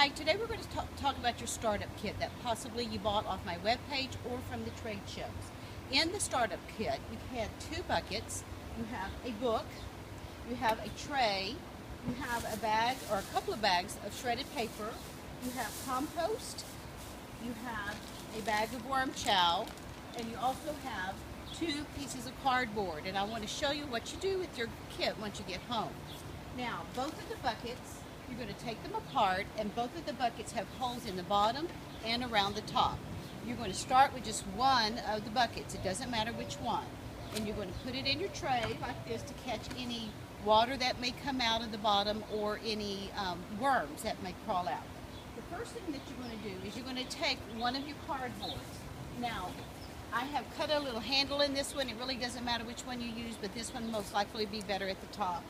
Hi, today we're going to talk about your startup kit that possibly you bought off my webpage or from the trade shows. In the startup kit, you had 2 buckets, you have a book, you have a tray, you have a bag or a couple of bags of shredded paper, you have compost, you have a bag of worm chow, and you also have 2 pieces of cardboard. And I want to show you what you do with your kit once you get home. Now, both of the buckets, you're going to take them apart, and both of the buckets have holes in the bottom and around the top. You're going to start with just one of the buckets. It doesn't matter which one. And you're going to put it in your tray like this to catch any water that may come out of the bottom or any worms that may crawl out. The first thing that you're going to do is you're going to take one of your cardboards. Now, I have cut a little handle in this one. It really doesn't matter which one you use, but this one most likely be better at the top.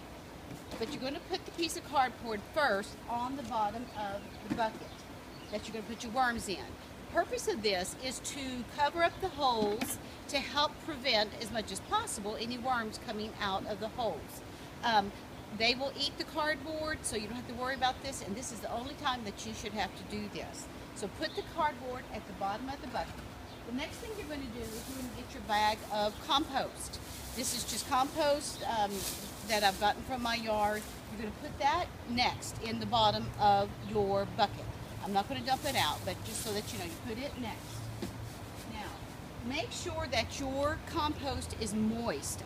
But you're going to put the piece of cardboard first on the bottom of the bucket that you're going to put your worms in. The purpose of this is to cover up the holes to help prevent as much as possible any worms coming out of the holes. They will eat the cardboard, so you don't have to worry about this, and this is the only time that you should have to do this. So put the cardboard at the bottom of the bucket. The next thing you're going to do is you're going to get your bag of compost. This is just compost that I've gotten from my yard. You're going to put that next in the bottom of your bucket. I'm not going to dump it out, but just so that you know, you put it next. Now, make sure that your compost is moist.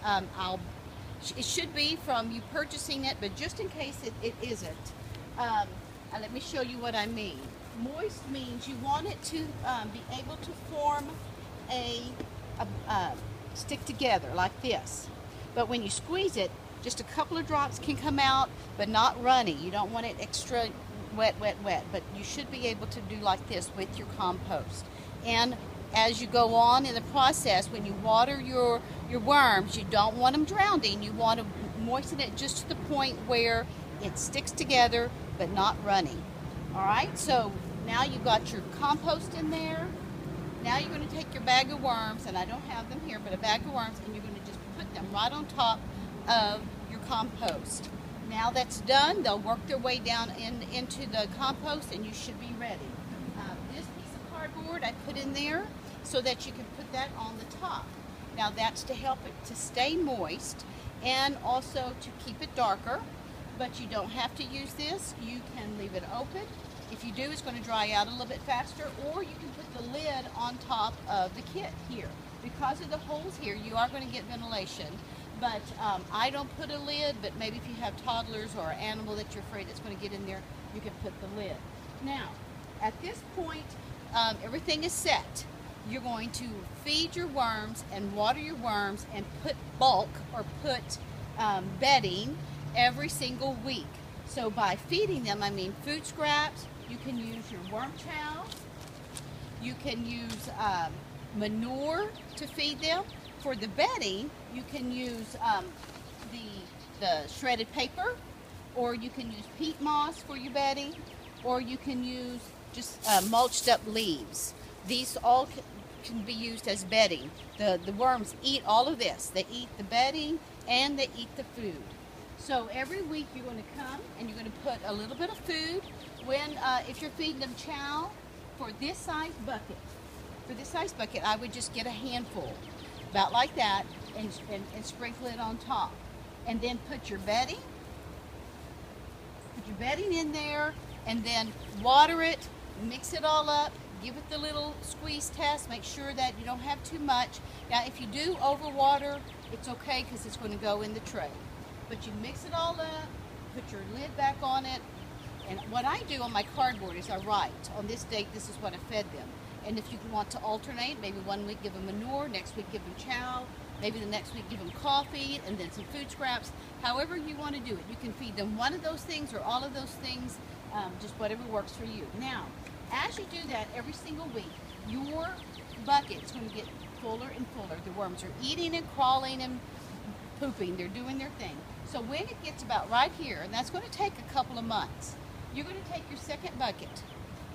It should be from you purchasing it, but just in case it isn't, let me show you what I mean. Moist means you want it to be able to form a stick together like this. But when you squeeze it, just a couple of drops can come out, but not runny. You don't want it extra wet, but you should be able to do like this with your compost. And as you go on in the process, when you water your worms, you don't want them drowning. You want to moisten it just to the point where it sticks together, but not runny. All right, so now you've got your compost in there. Now you're going to take your bag of worms, and I don't have them here, but a bag of worms, and you're going to just put them right on top of your compost. Now that's done, they'll work their way down into the compost, and you should be ready. This piece of cardboard I put in there so that you can put that on the top. Now that's to help it to stay moist and also to keep it darker, but you don't have to use this. You can leave it open. If you do, it's going to dry out a little bit faster, or you can put the lid on top of the kit here. Because of the holes here, you are going to get ventilation, but I don't put a lid, but maybe if you have toddlers or an animal that you're afraid that's going to get in there, you can put the lid. Now, at this point, everything is set. You're going to feed your worms and water your worms and put bulk or put bedding every single week. So by feeding them, I mean food scraps. You can use your worm chow. You can use manure to feed them. For the bedding, you can use the shredded paper, or you can use peat moss for your bedding, or you can use just mulched up leaves. These all can be used as bedding. The worms eat all of this. They eat the bedding and they eat the food. So every week you're going to come and you're going to put a little bit of food. If you're feeding them chow, for this size bucket, I would just get a handful, about like that, and sprinkle it on top. And then put your bedding in there, and then water it, mix it all up, give it the little squeeze test, make sure that you don't have too much. Now if you do overwater, it's okay because it's going to go in the tray. But you mix it all up, put your lid back on it, and what I do on my cardboard is I write, on this date this is what I fed them. And if you want to alternate, maybe one week give them manure, next week give them chow, maybe the next week give them coffee, and then some food scraps. However you want to do it. You can feed them one of those things or all of those things, just whatever works for you. Now, as you do that every single week, your bucket's going to get fuller and fuller. The worms are eating and crawling and pooping. They're doing their thing. So when it gets about right here, and that's going to take a couple of months, you're going to take your second bucket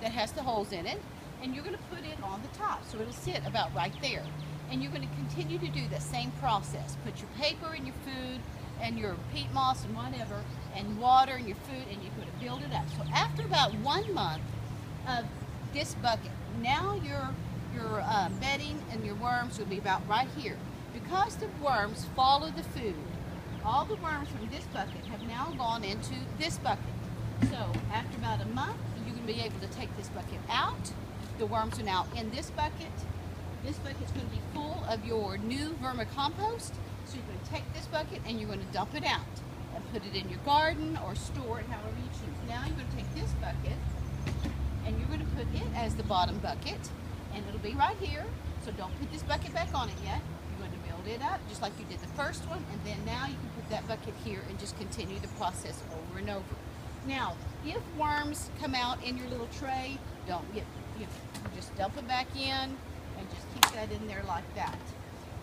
that has the holes in it, and you're going to put it on the top, so it'll sit about right there. And you're going to continue to do the same process. Put your paper and your food and your peat moss and whatever, and water and your food, and you're going to build it up. So after about 1 month of this bucket, now your bedding and your worms will be about right here. Because the worms follow the food, all the worms from this bucket have now gone into this bucket. So after about a month, you're going to be able to take this bucket out. The worms are now in this bucket. This bucket's going to be full of your new vermicompost. So you're going to take this bucket and you're going to dump it out and put it in your garden or store it however you choose. Now you're going to take this bucket and you're going to put it as the bottom bucket, and it'll be right here. So don't put this bucket back on it yet. You're going to build it up just like you did the first one, and then now you can put that bucket here and just continue the process over and over. Now, if worms come out in your little tray, don't get, you just dump it back in and just keep that in there like that.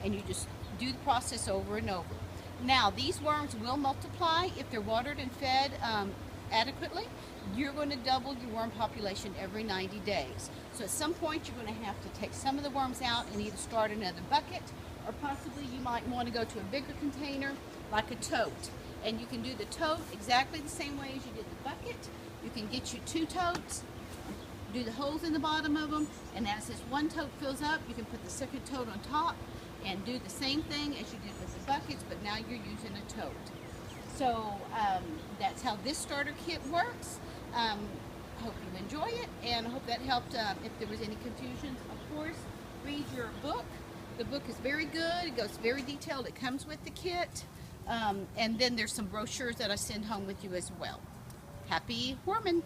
And you just do the process over and over. Now, these worms will multiply if they're watered and fed adequately. You're going to double your worm population every 90 days. So at some point, you're going to have to take some of the worms out and either start another bucket, or possibly you might want to go to a bigger container like a tote. And you can do the tote exactly the same way as you did the bucket. You can get you 2 totes, do the holes in the bottom of them, and as this one tote fills up, you can put the second tote on top and do the same thing as you did with the buckets, but now you're using a tote. So that's how this starter kit works. Hope you enjoy it, and I hope that helped. If there was any confusions, of course, read your book. The book is very good. It goes very detailed. It comes with the kit. And then there's some brochures that I send home with you as well. Happy worming!